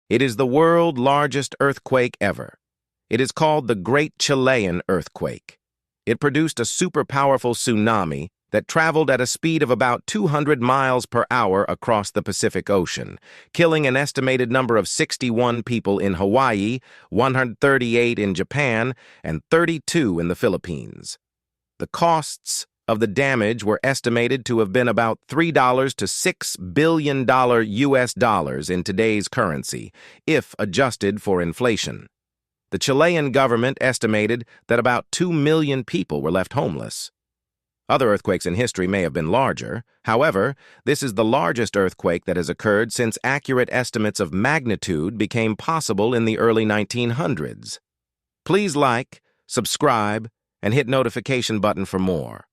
It is the world's largest earthquake ever. It is called the Great Chilean Earthquake. It produced a super-powerful tsunami that traveled at a speed of about 200 miles per hour across the Pacific Ocean, killing an estimated number of 61 people in Hawaii, 138 in Japan, and 32 in the Philippines. The costs of the damage were estimated to have been about $3 to $6 billion US dollars in today's currency, if adjusted for inflation. The Chilean government estimated that about 2 million people were left homeless. Other earthquakes in history may have been larger. However, this is the largest earthquake that has occurred since accurate estimates of magnitude became possible in the early 1900s. Please like, subscribe, and hit notification button for more.